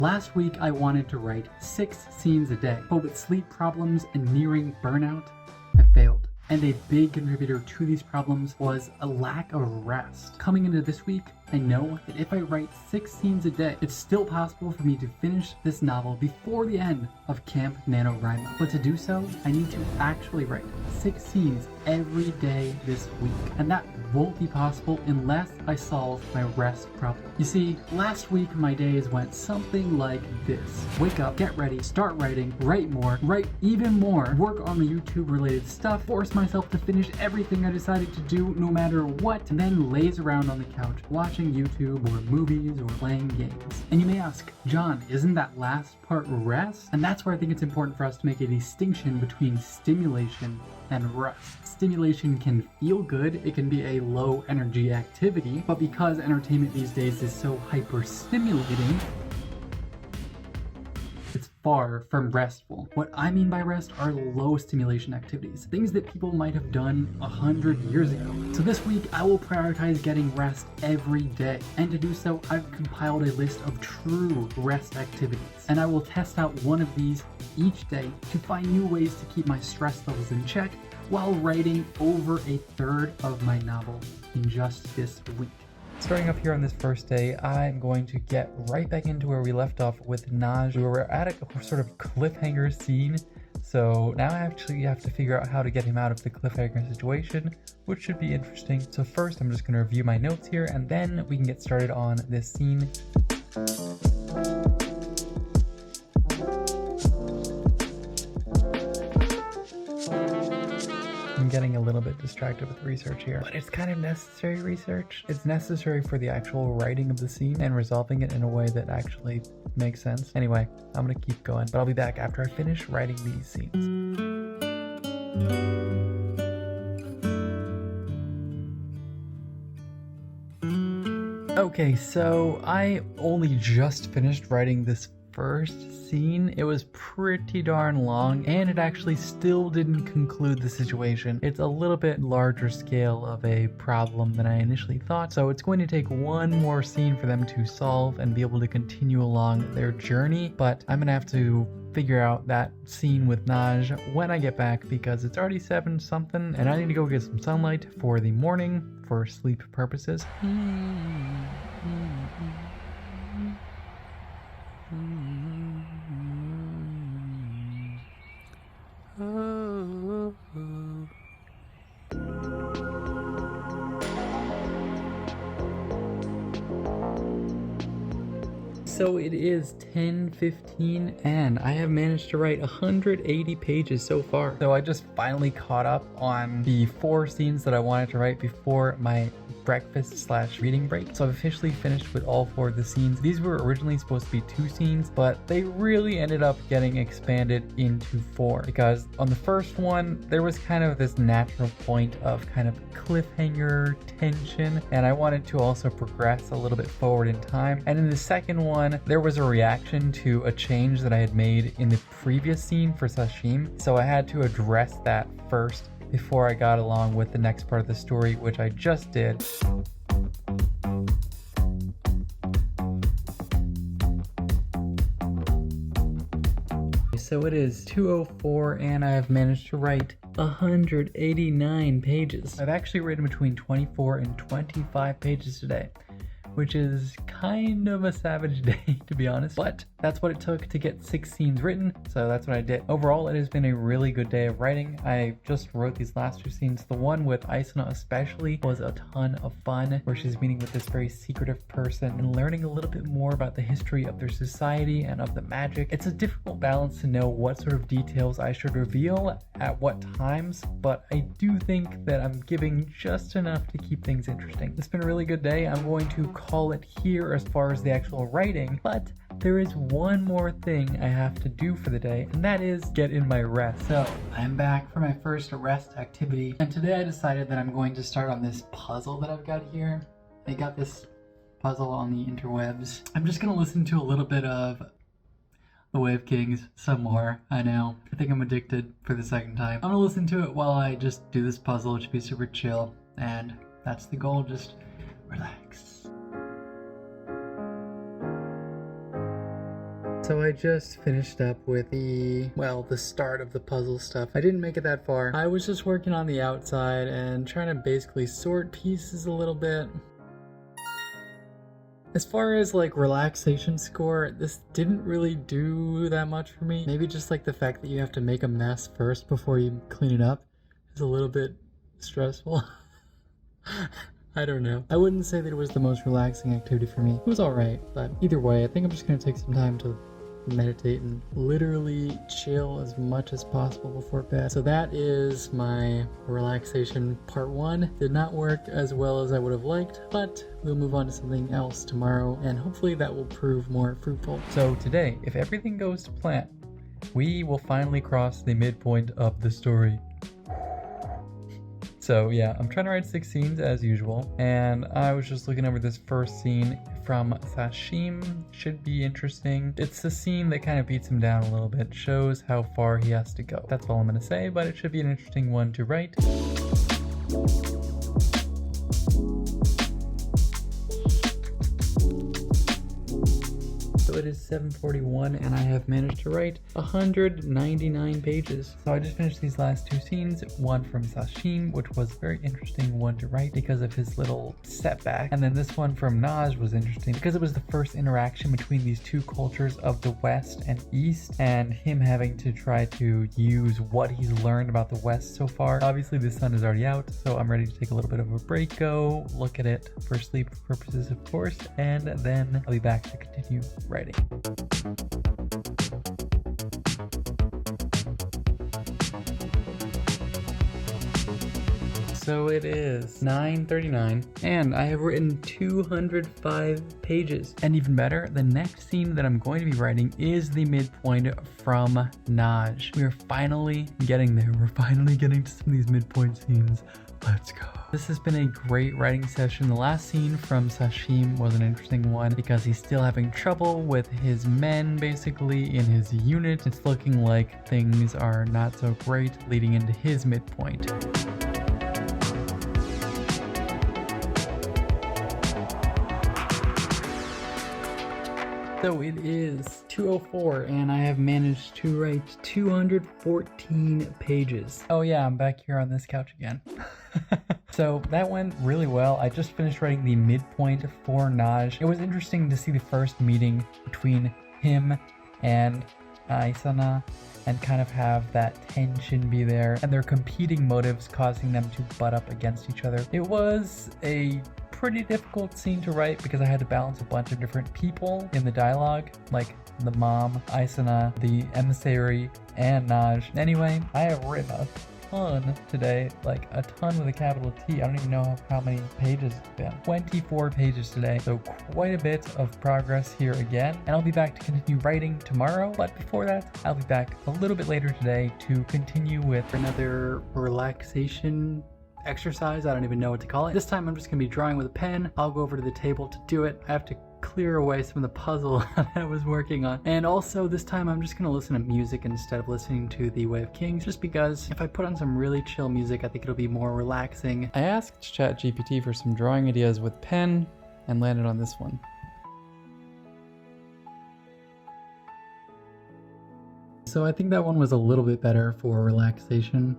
Last week I wanted to write 6 scenes a day, but with sleep problems and nearing burnout, I failed. And a big contributor to these problems was a lack of rest. Coming into this week, I know that if I write 6 scenes a day, it's still possible for me to finish this novel before the end of Camp NaNoWriMo. But to do so, I need to actually write 6 scenes every day this week. And that won't be possible unless I solve my rest problem. You see, last week my days went something like this. Wake up, get ready, start writing, write more, write even more, work on the YouTube related stuff, force myself to finish everything I decided to do no matter what, and then laze around on the couch watching YouTube or movies or playing games. And you may ask, John, isn't that last part rest? And that's where I think it's important for us to make a distinction between stimulation and rest. Stimulation can feel good, it can be a low energy activity, but because entertainment these days is so hyper stimulating, it's far from restful. What I mean by rest are low stimulation activities, things that people might have done 100 years ago. So this week I will prioritize getting rest every day, and to do so I've compiled a list of true rest activities, and I will test out one of these each day to find new ways to keep my stress levels in check while writing over a third of my novel in just this week. Starting off here on this first day, I'm going to get right back into where we left off with Naj. We were at a sort of cliffhanger scene, so now I actually have to figure out how to get him out of the cliffhanger situation, which should be interesting. So first, I'm just going to review my notes here, and then we can get started on this scene. I'm getting a little bit distracted with research here, but it's kind of necessary research. It's necessary for the actual writing of the scene and resolving it in a way that actually makes sense. Anyway, I'm gonna keep going, but I'll be back after I finish writing these scenes. Okay, so I only just finished writing this first scene. It was pretty darn long, and it actually still didn't conclude the situation. It's a little bit larger scale of a problem than I initially thought, so it's going to take one more scene for them to solve and be able to continue along their journey, but I'm gonna have to figure out that scene with Naj when I get back because it's already 7 something and I need to go get some sunlight for the morning for sleep purposes. So it is 10:15 and I have managed to write 180 pages so far. So I just finally caught up on the 4 scenes that I wanted to write before my breakfast/reading break. So I've officially finished with all 4 of the scenes. These were originally supposed to be 2 scenes, but they really ended up getting expanded into 4 because on the first one, there was kind of this natural point of kind of cliffhanger tension, and I wanted to also progress a little bit forward in time. And in the second one, there was a reaction to a change that I had made in the previous scene for Sashim, so I had to address that first before I got along with the next part of the story, which I just did. So it is 2:04 and I have managed to write 189 pages. I've actually written between 24 and 25 pages today, which is kind of a savage day, to be honest, but that's what it took to get 6 scenes written, so that's what I did. Overall, it has been a really good day of writing. I just wrote these last 2 scenes. The one with Isana especially was a ton of fun, where she's meeting with this very secretive person and learning a little bit more about the history of their society and of the magic. It's a difficult balance to know what sort of details I should reveal at what times, but I do think that I'm giving just enough to keep things interesting. It's been a really good day. I'm going to call it here as far as the actual writing, but there is one more thing I have to do for the day, and that is get in my rest. So I'm back for my first rest activity, and today I decided that I'm going to start on this puzzle that I've got here. I got this puzzle on the interwebs. I'm just gonna listen to a little bit of The Way of Kings some more. I know, I think I'm addicted for the second time. I'm gonna listen to it while I just do this puzzle. It should be super chill, and that's the goal, just relax. So I just finished up with the start of the puzzle stuff. I didn't make it that far. I was just working on the outside and trying to basically sort pieces a little bit. As far as like relaxation score, this didn't really do that much for me. Maybe just like the fact that you have to make a mess first before you clean it up is a little bit stressful. I don't know. I wouldn't say that it was the most relaxing activity for me. It was alright, but either way, I think I'm just gonna take some time to meditate and literally chill as much as possible before bed. So that is my relaxation part 1. Did not work as well as I would have liked, but we'll move on to something else tomorrow, and hopefully that will prove more fruitful. So today, if everything goes to plan, we will finally cross the midpoint of the story. So yeah, I'm trying to write 6 scenes as usual, and I was just looking over this first scene from Sashim. Should be interesting. It's the scene that kind of beats him down a little bit, shows how far he has to go. That's all I'm gonna say, but it should be an interesting one to write. So it is 7:41 and I have managed to write 199 pages. So I just finished these last 2 scenes, one from Sashim, which was a very interesting one to write because of his little setback. And then this one from Naj was interesting because it was the first interaction between these 2 cultures of the West and East, and him having to try to use what he's learned about the West so far. Obviously the sun is already out, so I'm ready to take a little bit of a break, go look at it for sleep purposes of course, and then I'll be back to continue writing. So it is 9:39 and I have written 205 pages. And even better, the next scene that I'm going to be writing is the midpoint from Naj. We are finally getting there. We're finally getting to some of these midpoint scenes. Let's go. This has been a great writing session. The last scene from Sashim was an interesting one because he's still having trouble with his men basically in his unit. It's looking like things are not so great leading into his midpoint. So it is 2:04 and I have managed to write 214 pages. Oh yeah, I'm back here on this couch again. So that went really well. I just finished writing the midpoint for Naj. It was interesting to see the first meeting between him and Aisana and kind of have that tension be there and their competing motives causing them to butt up against each other. It was a pretty difficult scene to write because I had to balance a bunch of different people in the dialogue, like the mom, Aisana, the emissary, and Naj. Anyway, I have written a ton today, like a ton with a capital T. I don't even know how many pages it's been. 24 pages today, so quite a bit of progress here again. And I'll be back to continue writing tomorrow, but before that, I'll be back a little bit later today to continue with another relaxation exercise. I don't even know what to call it. This time I'm just gonna be drawing with a pen. I'll go over to the table to do it. I have to clear away some of the puzzle that I was working on. And also this time I'm just gonna listen to music instead of listening to The Way of Kings, just because if I put on some really chill music, I think it'll be more relaxing. I asked ChatGPT for some drawing ideas with pen and landed on this one. So I think that one was a little bit better for relaxation.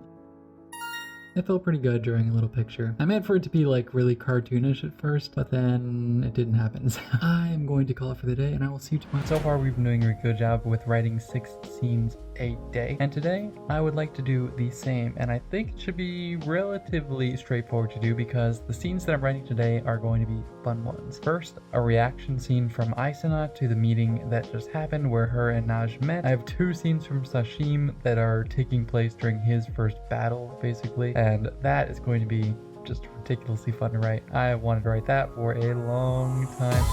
It felt pretty good drawing a little picture. I meant for it to be like really cartoonish at first, but then it didn't happen. So I am going to call it for the day and I will see you tomorrow. So far we've been doing a good job with writing 6 scenes a day. And today I would like to do the same. And I think it should be relatively straightforward to do because the scenes that I'm writing today are going to be fun ones. First, a reaction scene from Aisana to the meeting that just happened where her and Naj met. I have 2 scenes from Sashim that are taking place during his first battle, basically. And that is going to be just ridiculously fun to write. I wanted to write that for a long time.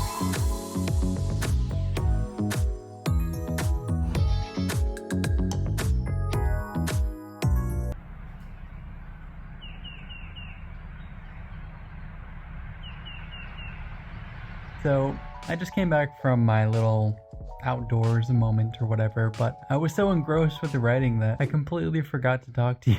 So I just came back from my little outdoors moment or whatever, but I was so engrossed with the writing that I completely forgot to talk to you.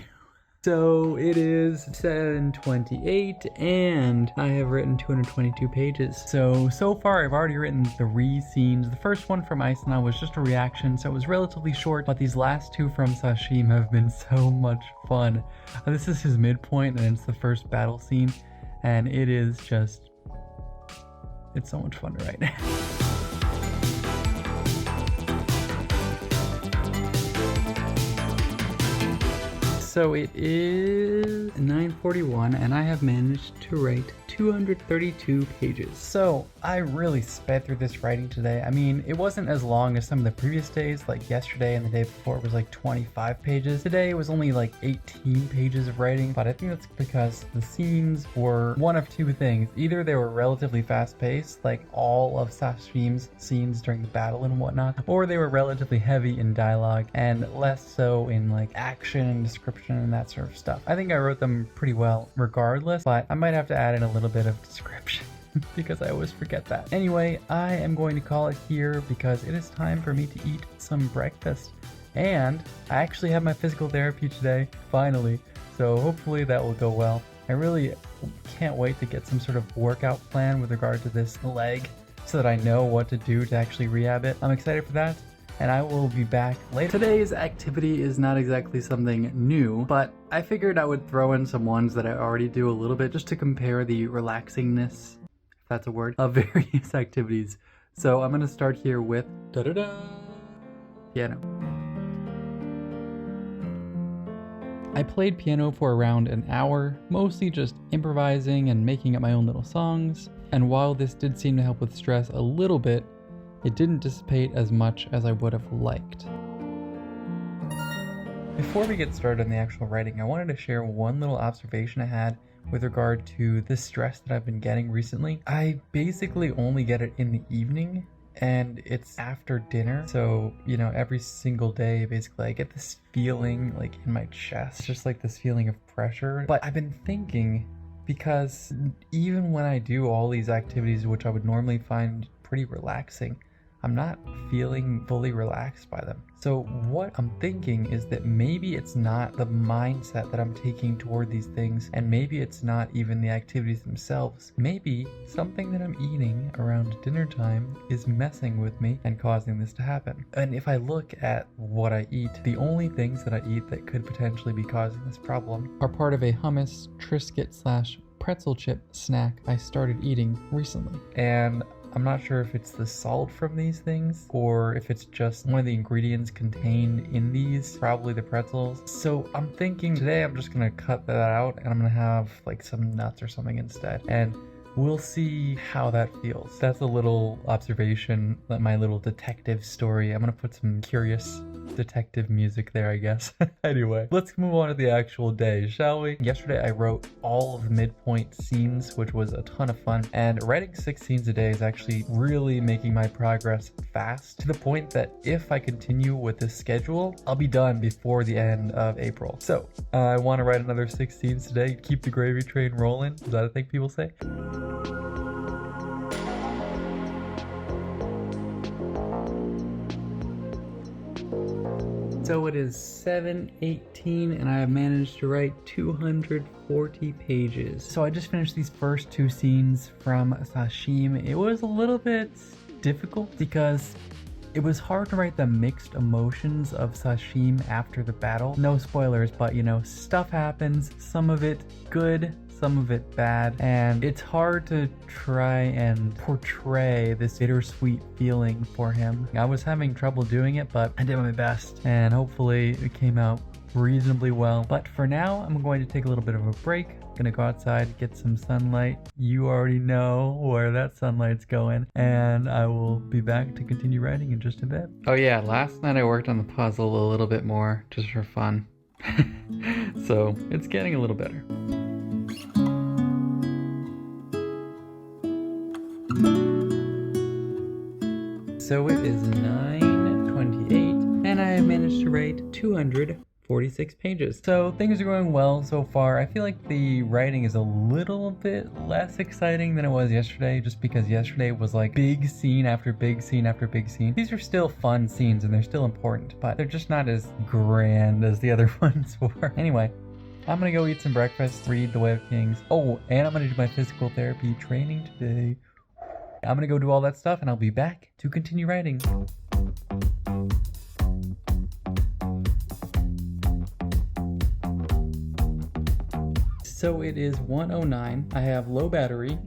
So it is 7:28 and I have written 222 pages. So far I've already written 3 scenes. The first one from Iceland was just a reaction, so it was relatively short, but these last 2 from Sashim have been so much fun. This is his midpoint and it's the first battle scene, and it is just, it's so much fun to write. So it is 9:41 and I have managed to write 232 pages. So I really sped through this writing today. I mean, it wasn't as long as some of the previous days, like yesterday and the day before it was like 25 pages. Today it was only like 18 pages of writing, but I think that's because the scenes were one of 2 things. Either they were relatively fast paced, like all of Sashim's scenes during the battle and whatnot, or they were relatively heavy in dialogue and less so in like action and description and that sort of stuff. I think I wrote them pretty well regardless, but I might have to add in a little bit of description because I always forget that. Anyway, I am going to call it here because it is time for me to eat some breakfast. And I actually have my physical therapy today, finally. So hopefully that will go well. I really can't wait to get some sort of workout plan with regard to this leg so that I know what to do to actually rehab it. I'm excited for that, and I will be back later. Today's activity is not exactly something new, but I figured I would throw in some ones that I already do a little bit just to compare the relaxingness, if that's a word, of various activities. So I'm gonna start here with piano. I played piano for around an hour, mostly just improvising and making up my own little songs. And while this did seem to help with stress a little bit, it didn't dissipate as much as I would have liked. Before we get started on the actual writing, I wanted to share one little observation I had with regard to the stress that I've been getting recently. I basically only get it in the evening, and it's after dinner. So, you know, every single day, basically, I get this feeling like in my chest, just like this feeling of pressure. But I've been thinking, because even when I do all these activities, which I would normally find pretty relaxing, I'm not feeling fully relaxed by them. So what I'm thinking is that maybe it's not the mindset that I'm taking toward these things, and maybe it's not even the activities themselves. Maybe something that I'm eating around dinner time is messing with me and causing this to happen. And if I look at what I eat, the only things that I eat that could potentially be causing this problem are part of a hummus Triscuit / pretzel chip snack I started eating recently. And I'm not sure if it's the salt from these things or if it's just one of the ingredients contained in these, probably the pretzels. So I'm thinking today I'm just gonna cut that out and I'm gonna have like some nuts or something instead. And we'll see how that feels. That's a little observation, my little detective story. I'm gonna put some curious detective music there, I guess. Anyway, let's move on to the actual day, shall we? Yesterday I wrote all of the midpoint scenes, which was a ton of fun, and writing 6 scenes a day is actually really making my progress fast, to the point that if I continue with this schedule, I'll be done before the end of April. So I want to write another 6 scenes today, keep the gravy train rolling. Is that a thing people say? So it is 7:18 and I have managed to write 240 pages. So I just finished these first 2 scenes from Sashim. It was a little bit difficult because it was hard to write the mixed emotions of Sashim after the battle. No spoilers, but you know, stuff happens, some of it good, some of it bad, and it's hard to try and portray this bittersweet feeling for him. I was having trouble doing it, but I did my best, and hopefully it came out reasonably well. But for now, I'm going to take a little bit of a break. I'm gonna go outside, get some sunlight. You already know where that sunlight's going, and I will be back to continue writing in just a bit. Oh yeah, last night I worked on the puzzle a little bit more, just for fun. So it's getting a little better. So it is 9:28 and I have managed to write 246 pages. So things are going well so far. I feel like the writing is a little bit less exciting than it was yesterday, just because yesterday was like big scene after big scene after big scene. These are still fun scenes and they're still important, but they're just not as grand as the other ones were. Anyway, I'm gonna go eat some breakfast, read The Way of Kings. Oh, and I'm gonna do my physical therapy training today. I'm gonna go do all that stuff and I'll be back to continue writing. So it is 1:09, I have low battery,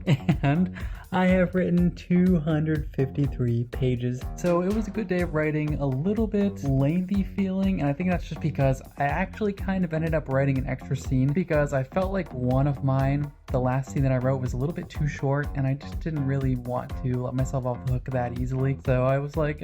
and I have written 253 pages. So it was a good day of writing, a little bit lengthy feeling, and I think that's just because I actually kind of ended up writing an extra scene because I felt like one of mine, the last scene that I wrote, was a little bit too short, and I just didn't really want to let myself off the hook that easily. So I was like,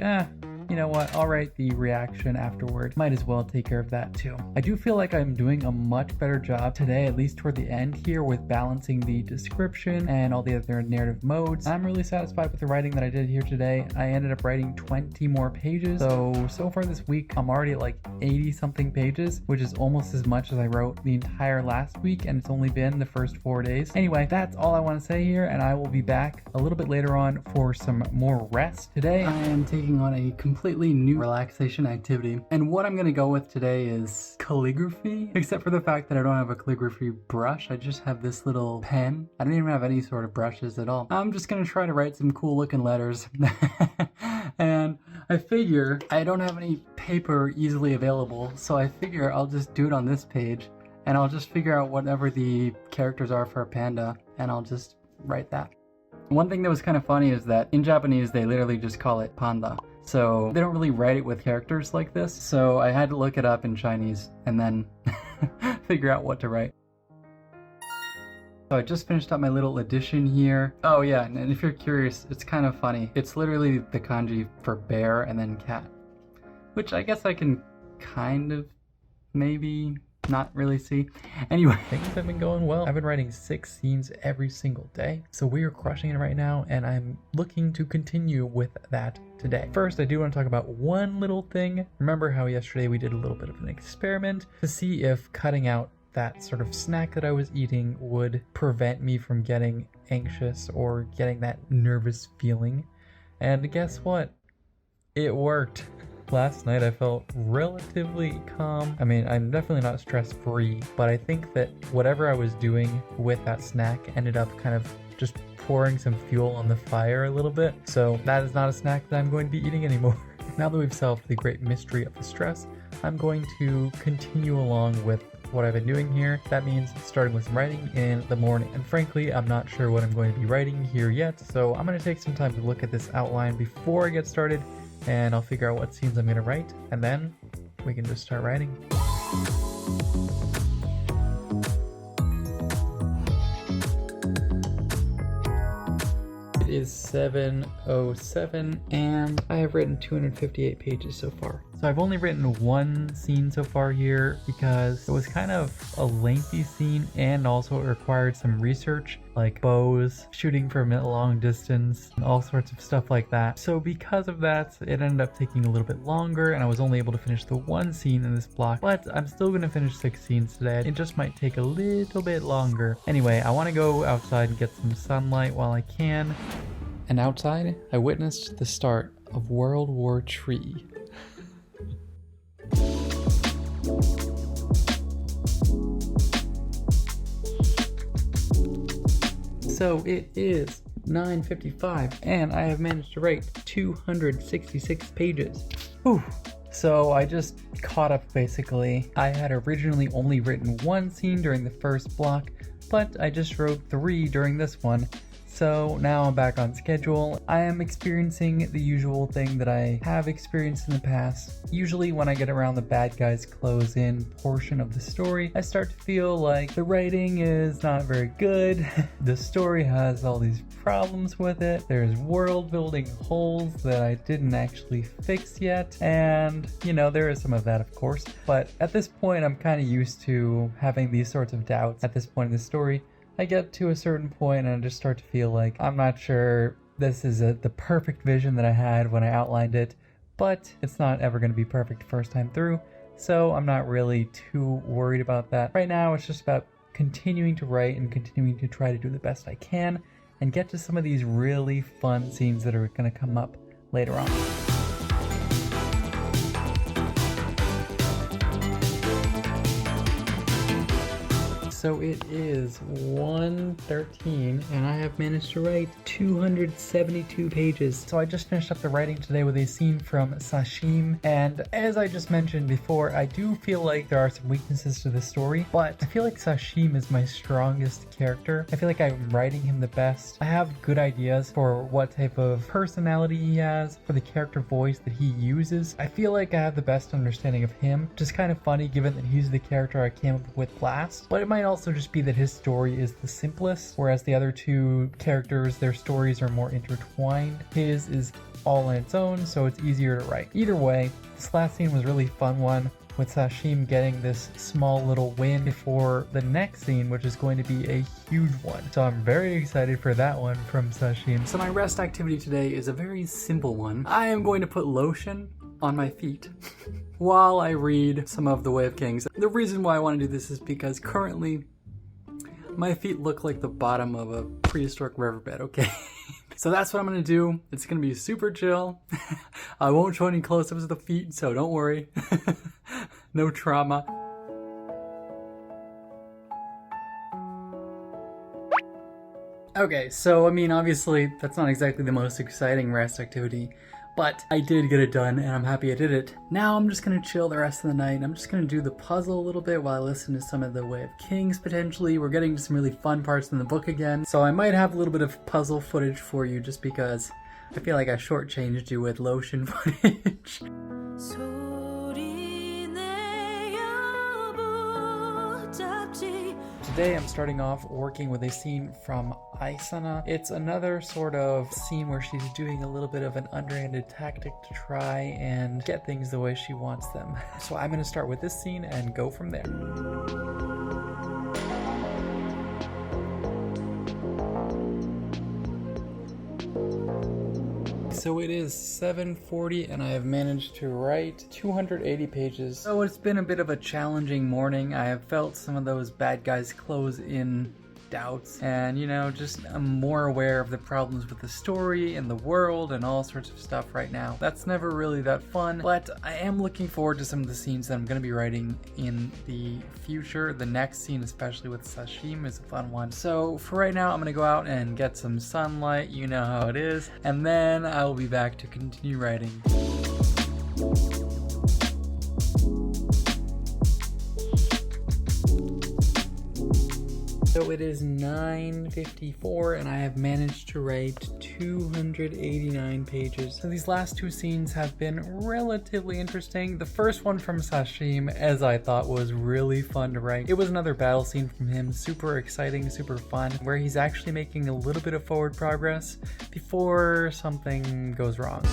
you know what, I'll write the reaction afterward. Might as well take care of that too. I do feel like I'm doing a much better job today, at least toward the end here, with balancing the description and all the other narrative modes. I'm really satisfied with the writing that I did here today. I ended up writing 20 more pages. So far this week, I'm already at like 80 something pages, which is almost as much as I wrote the entire last week, and it's only been the first 4 days. Anyway, that's all I want to say here, and I will be back a little bit later on for some more rest. Today, I am taking on a completely new relaxation activity, and what I'm going to go with today is calligraphy, except for the fact that I don't have a calligraphy brush. I just have this little pen. I don't even have any sort of brushes at all. I'm just going to try to write some cool looking letters. And I figure I don't have any paper easily available, so I figure I'll just do it on this page, and I'll just figure out whatever the characters are for a panda, and I'll just write that. One thing that was kind of funny is that in Japanese they literally just call it panda, so they don't really write it with characters like this, so I had to look it up in Chinese and then figure out what to write. So I just finished up my little addition here. Oh yeah, and if you're curious, it's kind of funny. It's literally the kanji for bear and then cat, which I guess I can kind of maybe not really see. Anyway, things have been going well. I've been writing 6 scenes every single day, so we are crushing it right now, and I'm looking to continue with that today. First, I do want to talk about one little thing. Remember how yesterday we did a little bit of an experiment to see if cutting out that sort of snack that I was eating would prevent me from getting anxious or getting that nervous feeling. And guess what? It worked. Last night I felt relatively calm. I mean, I'm definitely not stress-free, but I think that whatever I was doing with that snack ended up kind of just pouring some fuel on the fire a little bit. So that is not a snack that I'm going to be eating anymore. Now that we've solved the great mystery of the stress, I'm going to continue along with what I've been doing here. That means starting with some writing in the morning. And frankly, I'm not sure what I'm going to be writing here yet, so I'm going to take some time to look at this outline before I get started, and I'll figure out what scenes I'm going to write, and then we can just start writing. It is 7:07 and I have written 258 pages so far. So I've only written one scene so far here because it was kind of a lengthy scene, and also it required some research, like bows, shooting from a long distance, and all sorts of stuff like that. So because of that, it ended up taking a little bit longer, and I was only able to finish the one scene in this block, but I'm still going to finish 6 scenes today. It just might take a little bit longer. Anyway, I want to go outside and get some sunlight while I can. And outside, I witnessed the start of World War III. So it is 9:55 and I have managed to write 266 pages. Whew. So I just caught up basically. I had originally only written 1 scene during the first block, but I just wrote 3 during this one. So now I'm back on schedule. I am experiencing the usual thing that I have experienced in the past. Usually when I get around the bad guys close in portion of the story, I start to feel like the writing is not very good. The story has all these problems with it. There's world building holes that I didn't actually fix yet. And you know, there is some of that of course. But at this point, I'm kind of used to having these sorts of doubts at this point in the story. I get to a certain point and I just start to feel like I'm not sure this is the perfect vision that I had when I outlined it, but it's not ever going to be perfect first time through, so I'm not really too worried about that. Right now it's just about continuing to write and continuing to try to do the best I can and get to some of these really fun scenes that are going to come up later on. So it is 1:13 and I have managed to write 272 pages. So I just finished up the writing today with a scene from Sashim, and as I just mentioned before, I do feel like there are some weaknesses to the story, but I feel like Sashim is my strongest character. I feel like I'm writing him the best. I have good ideas for what type of personality he has, for the character voice that he uses. I feel like I have the best understanding of him, which is kind of funny given that he's the character I came up with last. But it might also just be that his story is the simplest, whereas the other two characters, their stories are more intertwined. His is all on its own, so it's easier to write. Either way, this last scene was a really fun one, with Sashim getting this small little win before the next scene, which is going to be a huge one. So I'm very excited for that one from Sashim. So my rest activity today is a very simple one. I am going to put lotion on my feet while I read some of The Way of Kings. The reason why I want to do this is because currently my feet look like the bottom of a prehistoric riverbed, okay? So that's what I'm gonna do. It's gonna be super chill. I won't show any close-ups of the feet, so don't worry. No trauma. Okay, so I mean, obviously that's not exactly the most exciting rest activity, but I did get it done and I'm happy I did it. Now I'm just gonna chill the rest of the night. I'm just gonna do the puzzle a little bit while I listen to some of The Way of Kings potentially. We're getting to some really fun parts in the book again, so I might have a little bit of puzzle footage for you just because I feel like I shortchanged you with lotion footage. Today I'm starting off working with a scene from Aisana. It's another sort of scene where she's doing a little bit of an underhanded tactic to try and get things the way she wants them. So I'm going to start with this scene and go from there. So it is 7:40 and I have managed to write 280 pages. So it's been a bit of a challenging morning. I have felt some of those bad guys close in doubts, and you know, just I'm more aware of the problems with the story and the world and all sorts of stuff right now. That's never really that fun, but I am looking forward to some of the scenes that I'm going to be writing in the future. The next scene, especially with Sashim, is a fun one. So for right now, I'm going to go out and get some sunlight, you know how it is, and then I will be back to continue writing. So it is 9:54 and I have managed to write 289 pages. So these last two scenes have been relatively interesting. The first one from Sashim, as I thought, was really fun to write. It was another battle scene from him, super exciting, super fun, where he's actually making a little bit of forward progress before something goes wrong.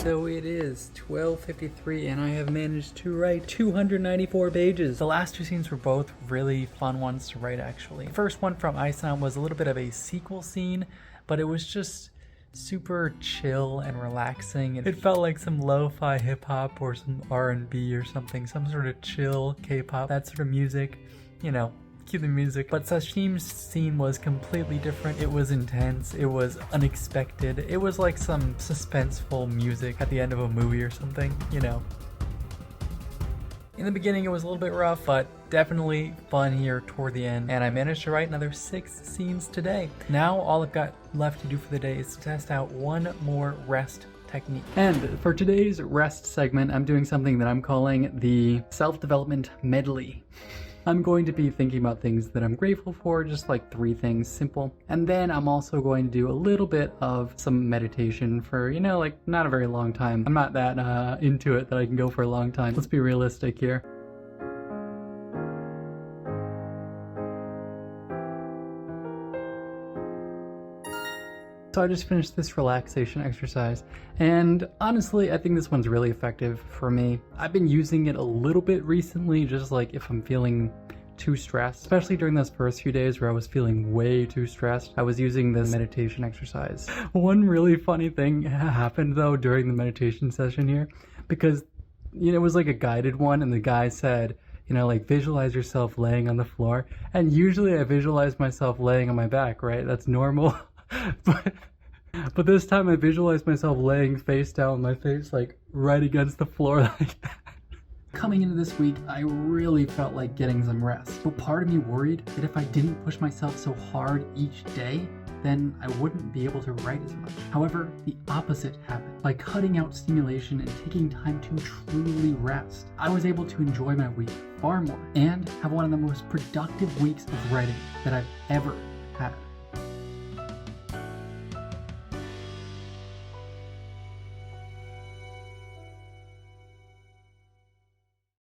So it is 12:53 and I have managed to write 294 pages. The last two scenes were both really fun ones to write actually. The first one from Iceland was a little bit of a sequel scene, but it was just super chill and relaxing. It felt like some lo-fi hip-hop or some R&B or something, some sort of chill K-pop, that sort of music, you know. Cue the music. But Sashim's scene was completely different. It was intense. It was unexpected. It was like some suspenseful music at the end of a movie or something, you know. In the beginning it was a little bit rough, but definitely fun here toward the end, and I managed to write another 6 scenes today. Now all I've got left to do for the day is to test out one more rest technique. And for today's rest segment, I'm doing something that I'm calling the self-development medley. I'm going to be thinking about things that I'm grateful for, just like 3 things, simple. And then I'm also going to do a little bit of some meditation for, you know, like not a very long time. I'm not that into it that I can go for a long time. Let's be realistic here. So I just finished this relaxation exercise, and honestly, I think this one's really effective for me. I've been using it a little bit recently, just like if I'm feeling too stressed, especially during those first few days where I was feeling way too stressed. I was using this meditation exercise. One really funny thing happened though during the meditation session here, because you know, it was like a guided one, and the guy said, you know, like visualize yourself laying on the floor, and usually I visualize myself laying on my back, right? That's normal. But this time I visualized myself laying face down, my face like right against the floor like that. Coming into this week, I really felt like getting some rest. But part of me worried that if I didn't push myself so hard each day, then I wouldn't be able to write as much. However, the opposite happened. By cutting out stimulation and taking time to truly rest, I was able to enjoy my week far more and have one of the most productive weeks of writing that I've ever had.